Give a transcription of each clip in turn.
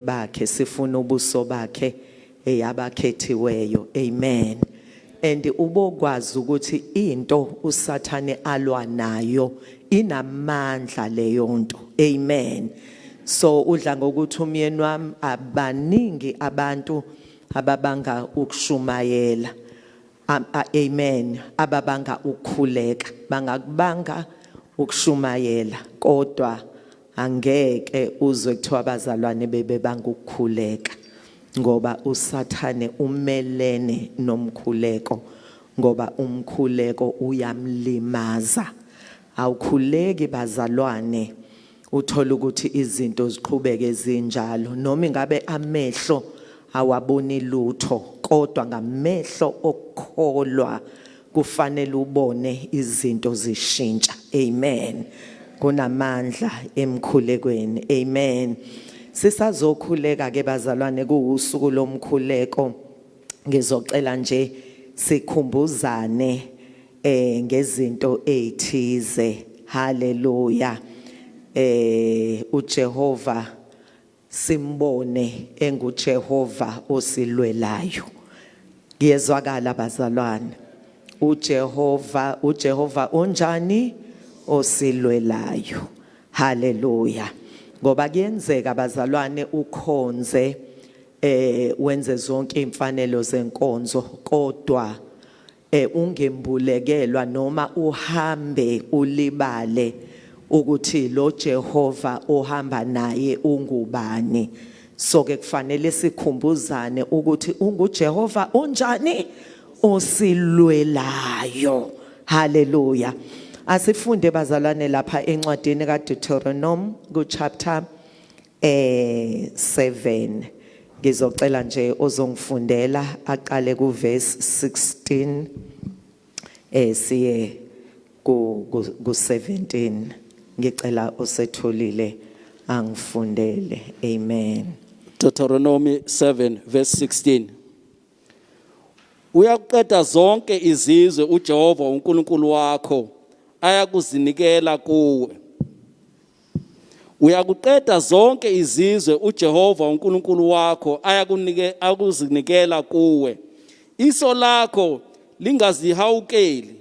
bakhe sifuna ubuso bakhe eyabakhethiweyo. Amen. And ubokwazi ukuthi into uSathane alwa nayo inamandla leyo nto. Amen. So udla ngokuthi umyeni wami abaningi abantu ababanga ukushumayela. Amen. Ababanga ukukhuleka bangakubanga ukushumayela kodwa angeke uzwe kuthiwa abazalwane bebebanga ukukhuleka ngoba uSathane umelene nomkhuleko ngoba umkhuleko uyamlimaza. Awukhuleki bazalwane uthola ukuthi izinto ziqhubeke zinjalo noma ingabe amehlo awaboni lutho kodwa ngamehlo okukholwa kufanele ubone izinto zishintsha. Amen. Kunamandla emkhulekweni. Amen. Sisazokhuleka ke bazalwane kuusuku lomkhuleko ngizocela nje sikhumbuzane ngezinto ezithize. Hallelujah. uJehova simbone enguJehova osilwelayo. Ngiyezwakala bazalwane. uJehova unjani osilwelayo. Hallelujah. Ngoba kuyenzeka bazalwane ukhonze wenze zonke imfanelo zenkonzo kodwa ungembulekelwa noma uhambe ulibale ukuthi lo Jehova ohamba naye ungubani. So ke kufanele sikhumbuzane ukuthi unguJehova unjani osilwelayo. Hallelujah. Asifunde bazalwane lapha encwadini kaDeuteronomy ku chapter 7. Ngizocela nje ozongifundela aqale ku verse 16 siye ku 17. Ngicela osetholile angifundele. Amen. Deuteronomy 7 verse 16. Uyakuqeda zonke izizwe uJehova uNkulunkulu wakho ayakuzinikela kuwe. Uyakuqeda zonke izizwe uJehova uNkulunkulu wakho ayakuzinikela kuwe. Iso lakho lingazihawukeli,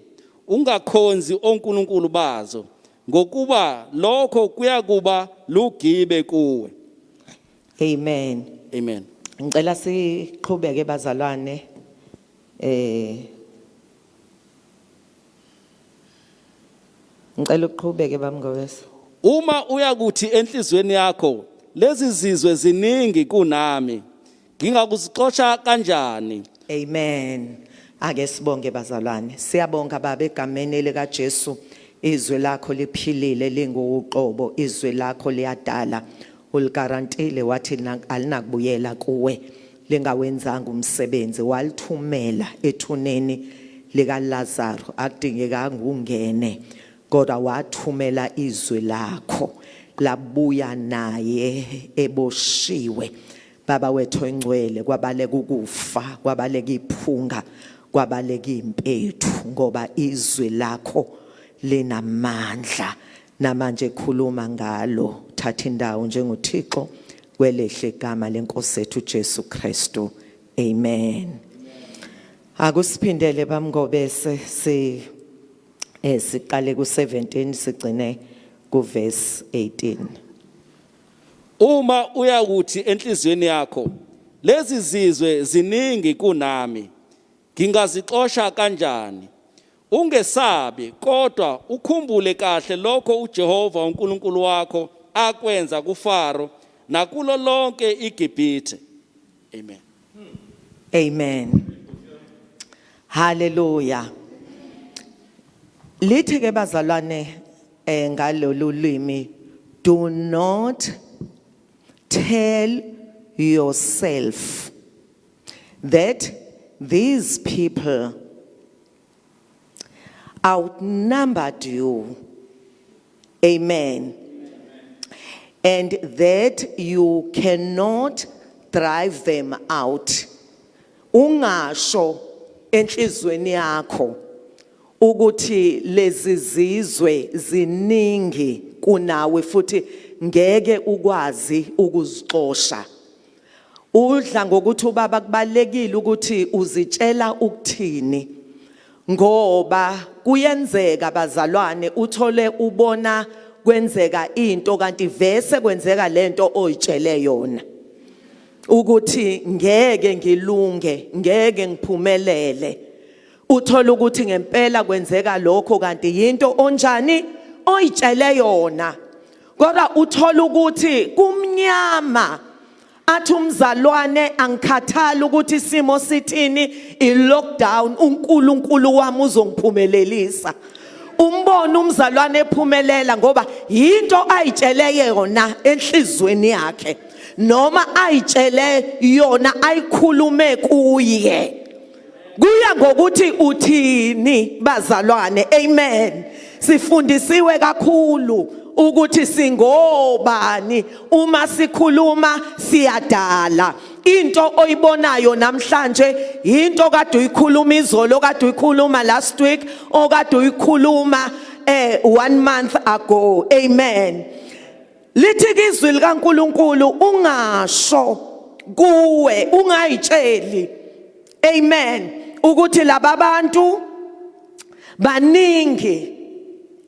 ungakhonzi onkulunkulu bazo, ngokuba lokho kuyakuba lugibe kuwe. Amen. Amen. Ngicela siqhubeke bazalwane ngicela uqhubeke bamngowesa. Uma uyakuthi enhlizweni yakho lezi zizwe ziningi kunami, ngingakuzixoxa kanjani? Amen. Ake sibonge bazalwane. Siyabonga baba egameni likaJesu. Izwi lakho liphilile linguqobo, izwi lakho liyadala. Uligarantile wathi alinakubuyela kuwe lingawenzanga umsebenzi. Walithumela ethuneni likaLazaro akudingekanga ungene kodwa wathumela izwi lakho labuya naye eboshiwe. Baba wethu engcwele kwabaleka ukufa, kwabaleka iphunga, kwabaleka impethu ngoba izwi lakho linamandla. Namanje khuluma ngalo, thatha indawo njengoThixo kwelehle igama lenkosi yethu Jesu Kristu. Amen. Akusiphindele bamngobese siqale ku 17 sigcine ku verse 18. Uma uyakuthi enhlizweni yakho lezi zizwe ziningi kunami, ngingazixoxa kanjani? Ungesabi kodwa ukhumbule kahle lokho uJehova uNkulunkulu wakho akwenza kuFaro nakulo lonke iGibhithe. Amen. Amen. Hallelujah. Lithi ke bazalwane ngalolu limi, do not tell yourself that these people outnumbered you. Amen. And that you cannot drive them out. Ungasho enhlizweni yakho ukuthi lezi zizwe ziningi kunawe futhi ngeke ukwazi ukuzixosha. udla ngokuthi ubaba kubalekile ukuthi uzitshela ukuthini ngoba kuyenzeka bazalwane uthole ubona kwenzeka into kanti vese kwenzeka lento oyitshele yona ukuthi ngeke ngilunge ngeke ngiphumelele uthola ukuthi ngempela kwenzeka lokho kanti into onjani oyitshele yona kodwa uthola ukuthi kumnyama athi umzalwane angikhathali ukuthi isimo sithini i-lockdown uNkulunkulu wami uzongiphumelelisa umbona umzalwane ephumelela ngoba into ayitshele yona enhlizweni yakhe noma ayitshele yona ayikhulume kuye kuya ngokuthi uthini bazalwane amen sifundisiwe kakhulu ukuthi singobani uma sikhuluma siyadala into oyibonayo namhlanje into kade uyikhuluma izolo kade uyikhuluma last week okade uyikhuluma 1 month ago amen lithi izwi likaNkuluNkulu ungasho kuwe ungayitsheli amen ukuthi laba bantu baningi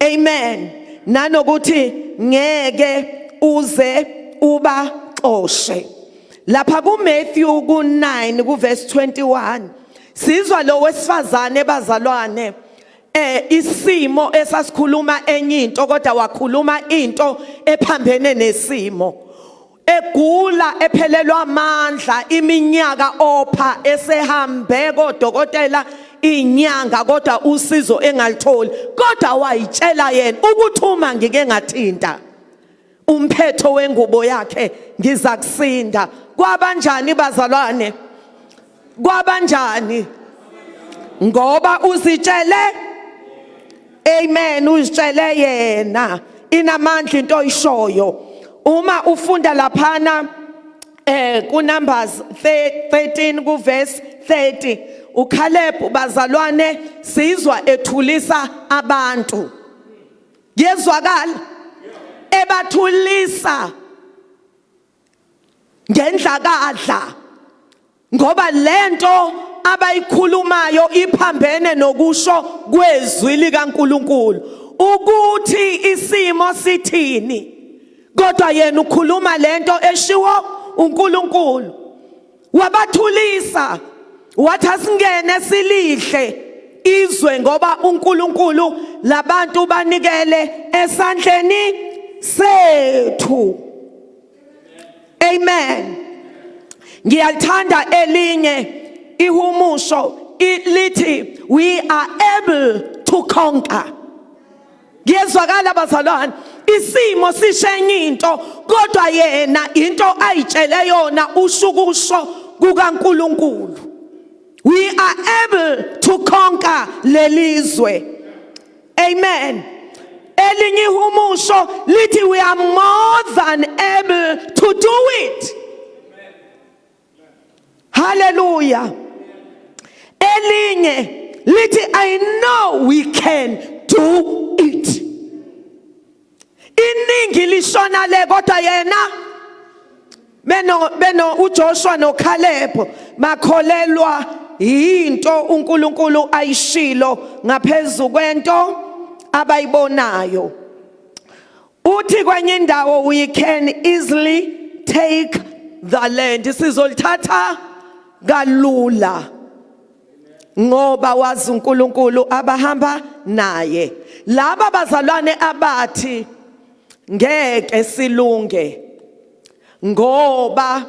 amen nanokuthi ngeke uze ubaxoshe lapha kuMatthew ku9 kuverse 21 sizwa lo wesifazane bazalwane isimo esasikhuluma enye into kodwa wakhuluma into ephambene nesimo egula ephelelwa amandla iminyaka opha esehambe kodokotela inyanga kodwa usizo engalitholi kodwa wayitshela yena ukuthi uma ngike ngathinta umphetho wengubo yakhe ngizakusinda kwabanjani bazalwane kwabanjani ngoba uzitshele amen uzitshele yena inamandla into oyishoyo uma ufunda laphana ku Numbers 13 ku verse 30 uKhalebu bazalwane sizwa ethulisa abantu yezwakala ebathulisa ngendlakadla ngoba lento abayikhulumayo iphambene nokusho kwezwi likaNkuluNkulu ukuthi isimo sithini kodwa yena ukhuluma lento eshiwo uNkulunkulu wabathulisa wathi asingene silihle izwe ngoba uNkulunkulu labantu banikele esandleni sethu amen ngiyalithanda elinye ihumusho lithi we are able to conquer ngiyezwakala bazalwane isimo sishenye into kodwa yena into ayitshele yona ushukusho kukaNkulunkulu we are able to conquer lelizwe amen elinye ihumusho lithi we are more than able to do it hallelujah elinye lithi I know we can do it iningi lishona le kodwa yena beno uJoshua noKhalebu makholelwa into uNkulunkulu ayishilo ngaphezulu kwento abayibonayo uthi kwenye indawo we can easily take the land sizolithatha kalula ngoba wazi uNkulunkulu abahamba naye laba bazalwane abathi ngeke silunge ngoba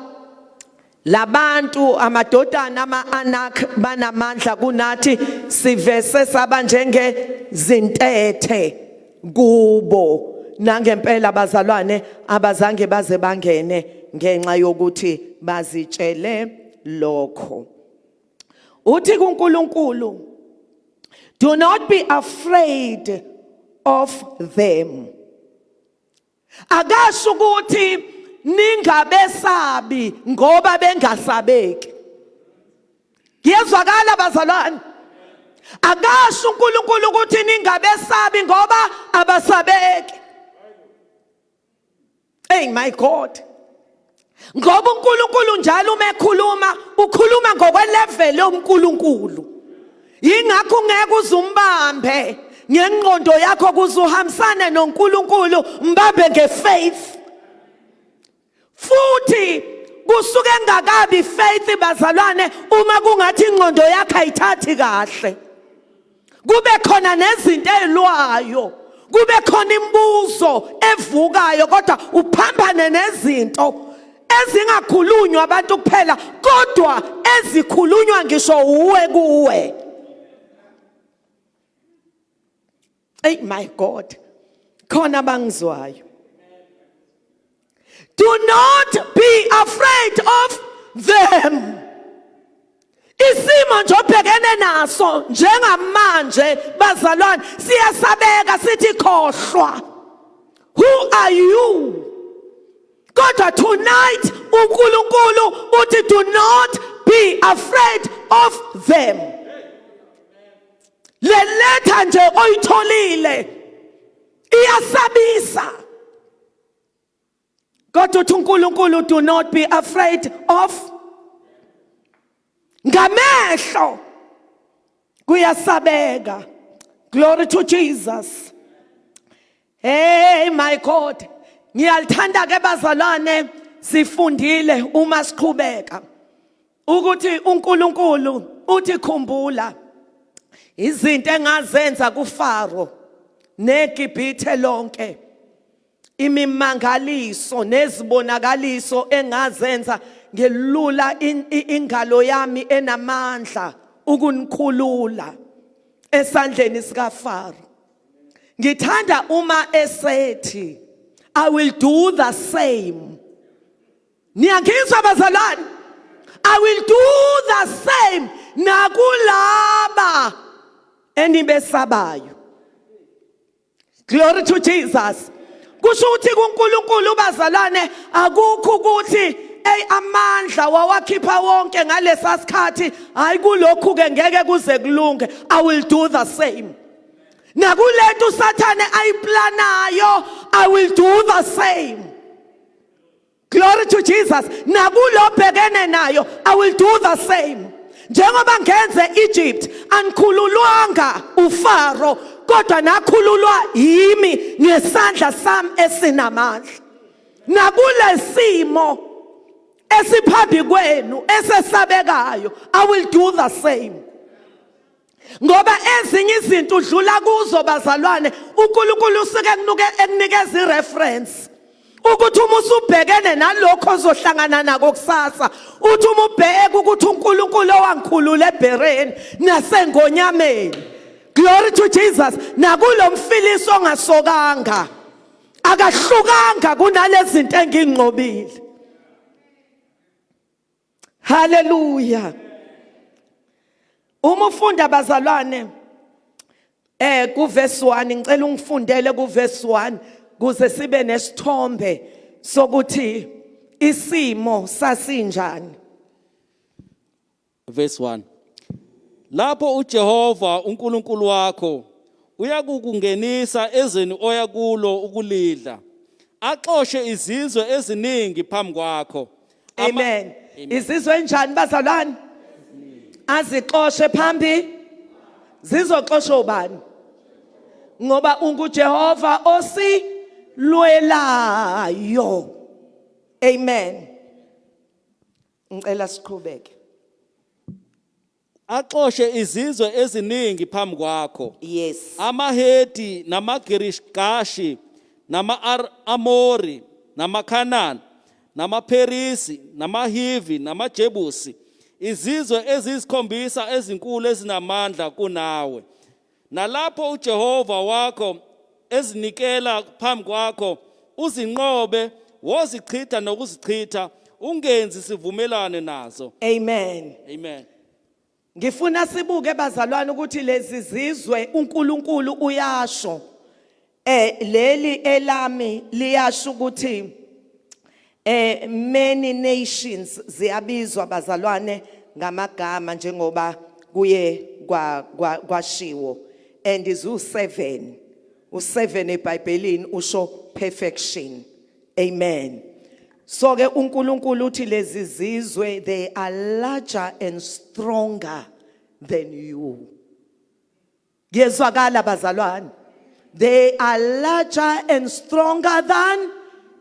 labantu amadodana ama-anak banamandla kunathi sivese saba njenge zintethe kubo nangempela bazalwane abazange baze bangene ngenxa yokuthi bazitshele lokho uthi kuNkulunkulu do not be afraid of them akasho ukuthi ningabesabi ngoba bengasabeki ngiyezwakala bazalwane akasho uNkulunkulu ukuthi ningabesabi ngoba abasabeki hey my God Ngoba uNkulunkulu njalo uma ekhuluma ukhuluma ngokwelevel yonkulunkulu. Yingakho ungeke uzumbambe ngengqondo yakho kuzuhambisane noNkulunkulu mbambe ngefaith. Futhi kusuke engakabi faith bazalwane uma kungathi ingqondo yakho ayithathi kahle. Kube khona nezinto ezilwayo, kube khona imibuzo evukayo kodwa uphambane nezinto ezingakhulunywa abantu kuphela kodwa ezikhulunywa ngisho uwe kuwe. Hey my God, khona bangizwayo. Do not be afraid of them. Isimo nje obhekene naso njengamanje bazalwane siyasabeka sithi khohlwa. Who are you? Kodwa tonight uNkulunkulu uthi do not be afraid of them. Le letha nje oyitholile iyasabisa. Kodwa uthi uNkulunkulu do not be afraid of. Ngamehlo kuyasabeka. Glory to Jesus. Hey my God. Ngiyalithanda ke bazalwane sifundile uma siqhubeka ukuthi uNkulunkulu uthi khumbula izinto engazenza kuFaro neGibhithe lonke, imimangaliso nezibonakaliso engazenza ngelula ingalo yami enamandla ukunikhulula esandleni sikaFaro. Ngithanda uma esethi I will do the same. Niyangizwa bazalwane? I will do the same nakulaba enibesabayo. Glory to Jesus. Kusho ukuthi kuNkulunkulu bazalwane akukho ukuthi amandla wawakhipha wonke ngalesa sikhathi hayi kulokhu ke ngeke kuze kulunge. I will do the same. Nakulethu usathane ayiplanayo I will do the same. Glory to Jesus. Nakulo bhekene nayo I will do the same. Njengoba ngenze Egypt anikhululwanga uFaro kodwa nakhululwa yimi ngesandla sami esinamandla. Nakulesimo esiphambi kwenu esesabekayo I will do the same. Ngoba ezinye izinto udlula kuzo bazalwane uNkulunkulu usuke ekunikeza ireference ukuthi uma usubhekene nalokho ozohlangana nako kusasa uthi uma ubheka ukuthi uNkulunkulu owangikhulula eBhereni nasengonyameni. Glory to Jesus. Nakulo mfiliso ongasokanga akahlukanga kunalezi zinto engingqobile. Hallelujah. Uma ufunda bazalwane ku verse 1 ngicela ungifundele ku verse 1 kuze sibe nesithombe sokuthi isimo sasinjani. Verse 1. Lapho uJehova uNkulunkulu wakho uyakukungenisa ezweni oya kulo ukulidla axoshe izizwe eziningi phambi kwakho. Amen. Izizwe enjani bazalwane? Azixoshe phambi zizoxoshwa ubani? Ngoba unguJehova osilwelayo. Amen. Ngicela siqhubeke. Axoshe izizwe eziningi phambi kwakho. Yes. AmaHeti namaGirigashi nama-Amori namaKhanani namaPherisi namaHivi namaJebusi, izizwe ezisikhombisa ezinkulu ezinamandla kunawe. Nalapho uJehova wakho ezinikela phambi kwakho uzinqobe wozichitha nokuzichitha ungenzi sivumelane nazo. Amen. Amen. Ngifuna sibuke bazalwane ukuthi lezi zizwe uNkulunkulu uyasho leli elami liyasho ukuthi many nations ziyabizwa bazalwane ngamagama njengoba kuye kwashiwo and izu7 u7 eBhayibhelini usho perfection. Amen. So ke uNkulunkulu uthi lezi zizwe they are larger and stronger than you. Yezwakala bazalwane. They are larger and stronger than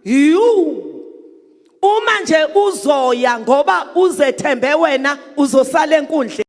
you. Uma nje uzoya ngoba uzethembe wena uzosala enkundleni.